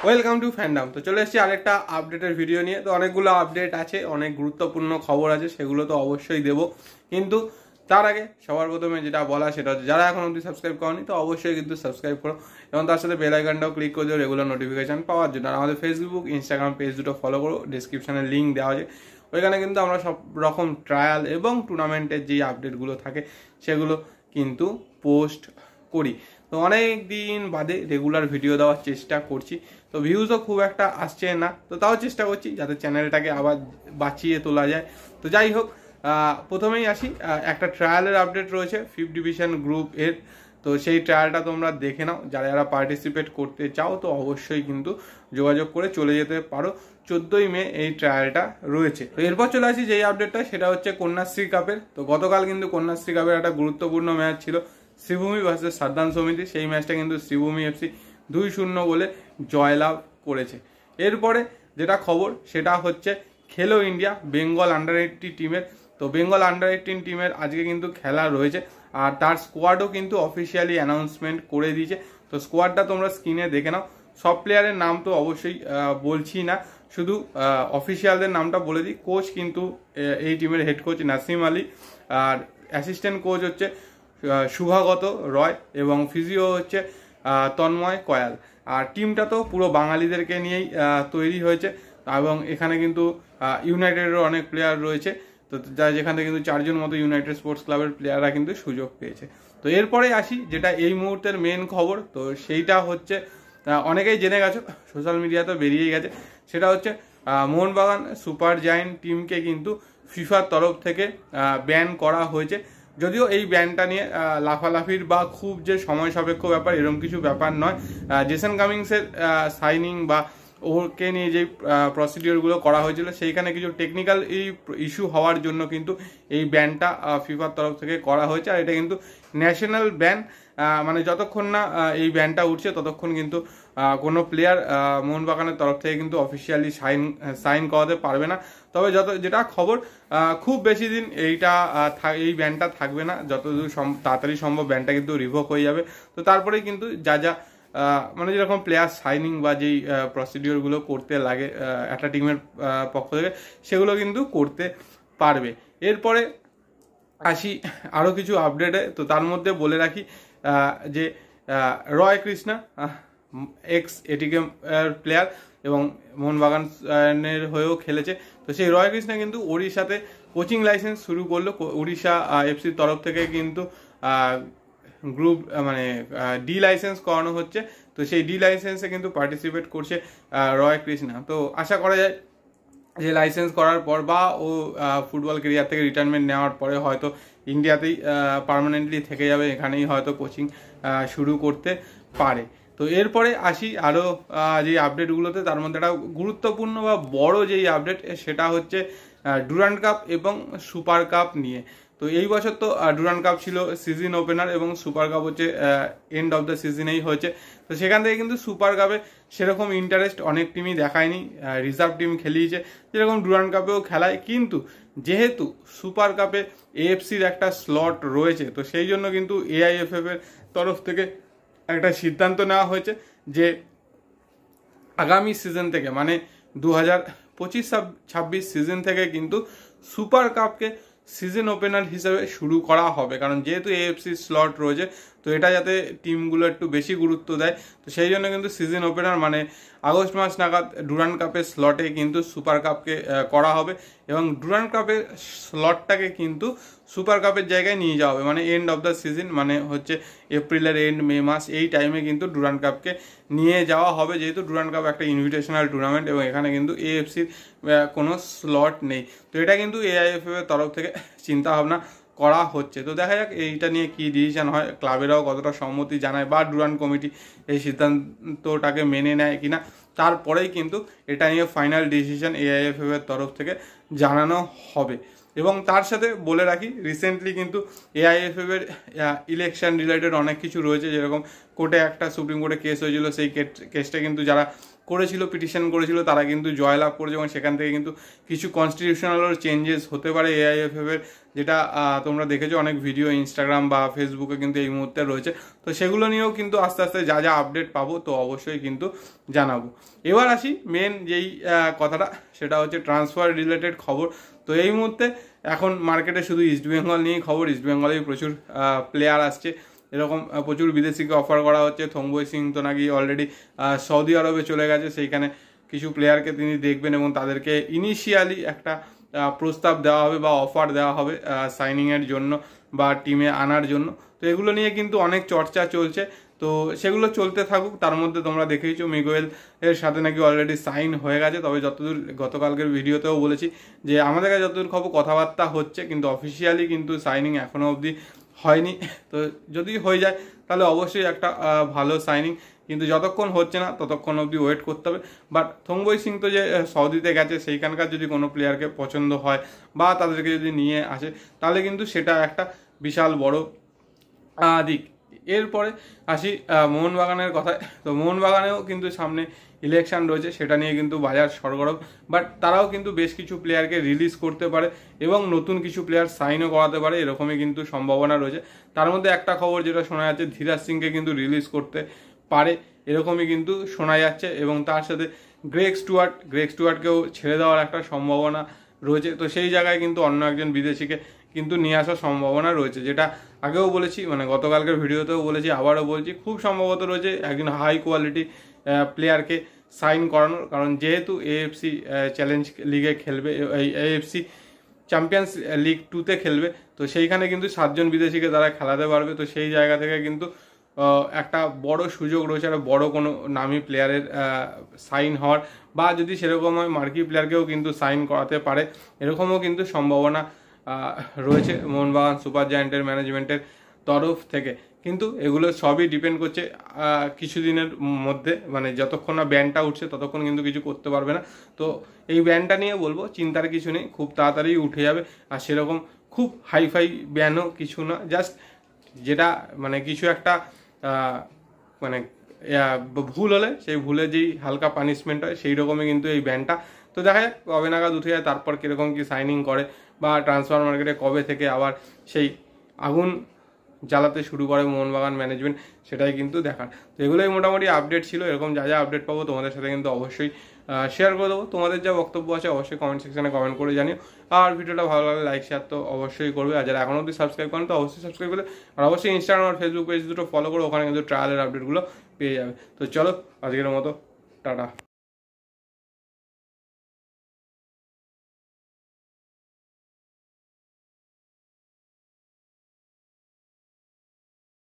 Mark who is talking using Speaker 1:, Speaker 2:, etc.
Speaker 1: Welcome to fandom. তো চলে এসেছি আরেকটা আপডেটের ভিডিও নিয়ে। তো অনেকগুলো আপডেট আছে, অনেক গুরুত্বপূর্ণ খবর আছে, সেগুলো তো অবশ্যই দেবো। কিন্তু তার আগে সবার প্রথমে যেটা বলা সেটা হচ্ছে, যারা এখন অবধি সাবস্ক্রাইব করনি তো অবশ্যই কিন্তু সাবস্ক্রাইব করো এবং তার সাথে বেল আইকনটাও ক্লিক করে দিও রেগুলার নোটিফিকেশন পাওয়ার জন্য। আর আমাদের ফেসবুক, ইনস্টাগ্রাম পেজ দুটো ফলো করো, ডিসক্রিপশানে লিঙ্ক দেওয়া আছে। ওইখানে কিন্তু আমরা সব রকম ট্রায়াল এবং টুর্নামেন্টের যেই আপডেটগুলো থাকে সেগুলো কিন্তু পোস্ট করি। তো অনেক দিন বাদে রেগুলার ভিডিও দেওয়ার চেষ্টা করছি, তো ভিউজও খুব একটা আসছে না, তো তাও চেষ্টা করছি যাতে চ্যানেলটাকে আবার বাঁচিয়ে তোলা যায়। তো যাই হোক, প্রথমেই আসি, একটা ট্রায়ালের আপডেট রয়েছে 5th ডিভিশন গ্রুপ এর। তো সেই ট্রায়ালটা তোমরা দেখে নাও, যারা যারা পার্টিসিপেট করতে চাও তো অবশ্যই কিন্তু যোগাযোগ করে চলে যেতে পারো। 14ই মে এই ট্রায়ালটা রয়েছে। তো এরপর চলে আসি যেই আপডেটটা, সেটা হচ্ছে কন্যাশ্রী কাপের। তো গতকাল কিন্তু কন্যাশ্রী কাপের একটা গুরুত্বপূর্ণ ম্যাচ ছিল, শ্রীভূমি ভার্সেস সাদ্দান সমিতি। সেই ম্যাচটা কিন্তু শ্রীভূমি এফসি 2-0 বলে জয়লাভ করেছে। এরপরে যেটা খবর সেটা হচ্ছে খেলো ইন্ডিয়া বেঙ্গল আন্ডার-18 টিমের। তো বেঙ্গল আন্ডার-18 টিমের আজকে কিন্তু খেলা রয়েছে, আর তার স্কোয়াডও কিন্তু অফিসিয়ালি অ্যানাউন্সমেন্ট করে দিয়েছে। তো স্কোয়াডটা তোমরা স্ক্রিনে দেখে নাও। সব প্লেয়ারের নাম তো অবশ্যই বলছি না, শুধু অফিসিয়ালদের নামটা বলে দিই। কোচ কিন্তু এই টিমের হেড কোচ নাসিম আলী, আর অ্যাসিস্ট্যান্ট কোচ হচ্ছে শুভাগত রয়, এবং ফিজিও হচ্ছে তন্ময় কয়াল। আর টিমটা তো পুরো বাঙালিদেরকে নিয়েই তৈরি হয়েছে, এবং এখানে কিন্তু ইউনাইটেডেরও অনেক প্লেয়ার রয়েছে। তো যা যেখান থেকে কিন্তু 4 জন মতো ইউনাইটেড স্পোর্টস ক্লাবের প্লেয়াররা কিন্তু সুযোগ পেয়েছে। তো এরপরে আসি যেটা এই মুহূর্তের মেন খবর, তো সেইটা হচ্ছে অনেকেই জেনে গেছো, সোশ্যাল মিডিয়াতে বেরিয়ে গেছে। সেটা হচ্ছে মোহনবাগান সুপার জায়ান্ট টিমকে কিন্তু ফিফার তরফ থেকে ব্যান করা হয়েছে। যদিও এই ব্যানটা নিয়ে লাফালাফির বা খুব যে সময় সাপেক্ষ ব্যাপার এরকম কিছু ব্যাপার নয়। জেসন কামিংসের সাইনিং বা ওকে নিয়ে যে প্রসিডিওরগুলো করা হয়েছিল সেইখানে কিছু টেকনিক্যাল ইস্যু হওয়ার জন্য কিন্তু এই ব্যানটা ফিফার তরফ থেকে করা হয়েছে। আর এটা কিন্তু ন্যাশনাল ব্যান, মানে যতক্ষণ না এই ব্যানটা উঠছে ততক্ষণ কিন্তু কোনো প্লেয়ার মোহনবাগানের তরফ থেকে কিন্তু অফিসিয়ালি সাইন করাতে পারবে না। তবে যেটা খবর, খুব বেশি দিন এই ব্যানটা থাকবে না, যতদূর তাড়াতাড়ি সম্ভব ব্যানটা কিন্তু রিভোক হয়ে যাবে। তো তারপরেই কিন্তু যা মানে যেরকম প্লেয়ার সাইনিং বা যেই প্রসিডিওরগুলো করতে লাগে একটা টিমের পক্ষ থেকে, সেগুলো কিন্তু করতে পারবে। এরপরে আসি আরও কিছু আপডেটে। তো তার মধ্যে বলে রাখি যে রয় কৃষ্ণা এক্স এটিকে প্লেয়ার এবং মোহনবাগানের হয়েও খেলেছে। তো সেই রয় কৃষ্ণা কিন্তু ওড়িশাতে কোচিং লাইসেন্স শুরু করলো। উড়িষ্যা এফসির তরফ থেকে কিন্তু গ্রুপ মানে ডি লাইসেন্স করানো হচ্ছে। তো সেই ডি লাইসেন্সে কিন্তু পার্টিসিপেট করছে রয় কৃষ্ণা। তো আশা করা যায় যে লাইসেন্স করার পর বা ও ফুটবল ক্যারিয়ার থেকে রিটায়ারমেন্ট নেওয়ার পরে হয়তো ইন্ডিয়াতেই পার্মানেন্টলি থেকে যাবে, এখানেই হয়তো কোচিং শুরু করতে পারে। তো এরপরে আসি আরও যে আপডেটগুলোতে, তার মধ্যে একটা গুরুত্বপূর্ণ বা বড় যেই আপডেট সেটা হচ্ছে ডুরান্ড কাপ এবং সুপার কাপ নিয়ে। তো এই বছর তো ডুরান্ড কাপ ছিল সিজন ওপেনার এবং সুপার কাপ হচ্ছে এন্ড অফ দ্য সিজনেই হয়েছে। তো সেখান থেকে কিন্তু সুপার কাপে সেরকম ইন্টারেস্ট অনেক টিমই দেখায়নি, রিজার্ভ টিম খেলিয়েছে, যেরকম ডুরান্ড কাপেও খেলায়। কিন্তু যেহেতু সুপার কাপে এএফসির একটা স্লট রয়েছে, তো সেই জন্য কিন্তু এআইএফএফ এর তরফ থেকে একটা সিদ্ধান্ত নেওয়া হয়েছে যে আগামী সিজন থেকে, মানে 2025-26 সিজন থেকে কিন্তু সুপার কাপকে সিজন ওপেনার হিসেবে শুরু করা হবে। কারণ যেহেতু এএফসি স্লট রয়েছে, তো এটা যাতে টিমগুলো একটু বেশি গুরুত্ব দেয়, তো সেই জন্য কিন্তু সিজন ওপেনার মানে আগস্ট মাস নাগাদ ডুরান্ড কাপের স্লটে কিন্তু সুপার কাপকে করা হবে, এবং ডুরান্ড কাপের স্লটটাকে কিন্তু সুপার কাপের জায়গায় নিয়ে যাওয়া হবে। মানে এন্ড অফ দ্য সিজন, মানে হচ্ছে এপ্রিলের এন্ড, মে মাস, এই টাইমে কিন্তু ডুরান্ড কাপকে নিয়ে যাওয়া হবে। যেহেতু ডুরান্ড কাপ একটা ইনভিটেশনাল টুর্নামেন্ট এবং এখানে কিন্তু এএফসির কোনো স্লট নেই, তো এটা কিন্তু এআইএফএফ এর তরফ থেকে চিন্তা ভাবনা করা হচ্ছে। তো দেখা যাক এইটা নিয়ে কি ডিসিশন হয়, ক্লাবেরাও কতটা সম্মতি জানায় বা ডুরান্ড কমিটি এই সিদ্ধান্তটাকে মেনে নেয় কিনা, তারপরেই কিন্তু এটা নিয়ে ফাইনাল ডিসিশন এআইএফএফ এর তরফ থেকে জানানো হবে। এবং তার সাথে বলে রাখি, রিসেন্টলি কিন্তু এআইএফএফ এর ইলেকশন রিলেটেড অনেক কিছু রয়েছে, যেরকম কোর্টে একটা সুপ্রিম কোর্টে কেস হয়েছিল, সেই কেসটা কিন্তু যারা করেছিল, পিটিশন করেছিল, তারা কিন্তু জয়লাভ করেছে এবং সেখান থেকে কিন্তু কিছু কনস্টিটিউশনাল চেঞ্জেস হতে পারে এআইএফএফ এর, যেটা তোমরা দেখেছো অনেক ভিডিও ইনস্টাগ্রাম বা ফেসবুকে কিন্তু এই মুহূর্তে রয়েছে। তো সেগুলো নিয়েও কিন্তু আস্তে আস্তে যা যা আপডেট পাবো তো অবশ্যই কিন্তু জানাবো। এবার আসি মেন যেই কথাটা, সেটা হচ্ছে ট্রান্সফার রিলেটেড খবর। তো এই মুহূর্তে এখন মার্কেটে শুধু ইস্টবেঙ্গল নিয়েই খবর, ইস্টবেঙ্গলেই প্রচুর প্লেয়ার আসছে, এরকম প্রচুর বিদেশিকে অফার করা হচ্ছে। থংবই সিং তো নাকি অলরেডি সৌদি আরবে চলে গেছে, সেইখানে কিছু প্লেয়ারকে তিনি দেখবেন এবং তাদেরকে ইনিশিয়ালি একটা প্রস্তাব দেওয়া হবে বা অফার দেওয়া হবে সাইনিংয়ের জন্য বা টিমে আনার জন্য। তো এগুলো নিয়ে কিন্তু অনেক চর্চা চলছে, তো সেগুলো চলতে থাকুক। তার মধ্যে তোমরা দেখেইছো মিগুয়েল এর সাথে নাকি অলরেডি সাইন হয়ে গেছে, তবে যতদূর গতকালকের ভিডিওতেও বলেছি যে আমাদের কাছে যতদূর খবর কথাবার্তা হচ্ছে, কিন্তু অফিসিয়ালি কিন্তু সাইনিং এখনও অবধি হয়নি। তো যদি হয়ে যায় তাহলে অবশ্যই একটা ভালো সাইনিং, কিন্তু যতক্ষণ হচ্ছে না ততক্ষণ অবধি ওয়েট করতে হবে। বাট থংবই সিং তো যে সৌদিতে গেছে, সেইখানকার যদি কোনো প্লেয়ারকে পছন্দ হয় বা তাদেরকে যদি নিয়ে আসে তাহলে কিন্তু সেটা একটা বিশাল বড় দিক। এরপরে আসি মোহনবাগানের কথায়। তো মোহনবাগানেও কিন্তু সামনে ইলেকশন রয়েছে, সেটা নিয়ে কিন্তু বাজার সরগরম, বাট তারাও কিন্তু বেশ কিছু প্লেয়ারকে রিলিজ করতে পারে এবং নতুন কিছু প্লেয়ার সাইনও করাতে পারে, এরকমই কিন্তু সম্ভাবনা রয়েছে। তার মধ্যে একটা খবর যেটা শোনা যাচ্ছে, ধীরাজ সিংকে কিন্তু রিলিজ করতে পারে, এরকমই কিন্তু শোনা যাচ্ছে। এবং তার সাথে গ্রেগ স্টুয়ার্টকেও ছেড়ে দেওয়ার একটা সম্ভাবনা রয়েছে। তো সেই জায়গায় কিন্তু অন্য একজন বিদেশিকে কিন্তু নিয়ে আসার সম্ভাবনা রয়েছে, যেটা আগেও বলেছি, মানে গতকালকের ভিডিওতেও বলেছি, আবারও বলছি, খুব সম্ভবত রয়েছে একজন হাই কোয়ালিটি প্লেয়ারকে সাইন করানোর। কারণ যেহেতু এএফসি চ্যালেঞ্জ লিগে খেলবে, এই এএফসি চ্যাম্পিয়ন্স লিগ 2-তে খেলবে, তো সেইখানে কিন্তু 7 জন বিদেশিকে তারা খেলাতে পারবে। তো সেই জায়গা থেকে কিন্তু একটা বড় সুযোগ রয়েছে একটা বড় কোনো নামি প্লেয়ারের সাইন হওয়ার, বা যদি সেরকম হয় মার্কি প্লেয়ারকেও কিন্তু সাইন করাতে পারে, এরকমও কিন্তু সম্ভাবনা রয়েছে মোহনবাগান সুপার জায়ান্টের ম্যানেজমেন্টের তরফ থেকে। কিন্তু এগুলো সবই ডিপেন্ড করছে কিছুদিনের মধ্যে, মানে যতক্ষণ না ব্যানটা উঠছে ততক্ষণ কিন্তু কিছু করতে পারবে না। তো এই ব্যানটা নিয়ে বলবো চিন্তার কিছু নেই, খুব তাড়াতাড়ি উঠে যাবে। আর সেরকম খুব হাইফাই ব্যানও কিছু না, জাস্ট যেটা মানে কিছু একটা মানে ভুল হলে সেই ভুলে যেই হালকা পানিশমেন্ট হয় সেই রকমই কিন্তু এই ব্যানটা। তো দেখা যাক কবে নাগাদ উঠে যায়, তারপর কীরকম কি সাইনিং করে বা ট্রান্সফার মার্কেটে কবে থেকে আবার সেই আগুন জ্বালাতে শুরু করে মোহনবাগান ম্যানেজমেন্ট, সেটাই কিন্তু দেখার। তো এগুলোই মোটামুটি আপডেট ছিল। এরকম যা যা আপডেট পাবো তোমাদের সাথে কিন্তু অবশ্যই শেয়ার করে দেবো। তোমাদের যা বক্তব্য আছে অবশ্যই কমেন্ট সেকশনে কমেন্ট করে জানিও। আর ভিডিওটা ভালো লাগলে লাইক শেয়ার তো অবশ্যই করবে, আর যারা এখনও অবধি সাবস্ক্রাইব করেন তো অবশ্যই সাবস্ক্রাইব করবে। আর অবশ্যই ইনস্টাগ্রাম আর ফেসবুক পেজ দুটো ফলো করো, ওখানে কিন্তু ট্রায়ালের আপডেটগুলো পেয়ে যাবে। তো চলো আজকের মতো টাটা।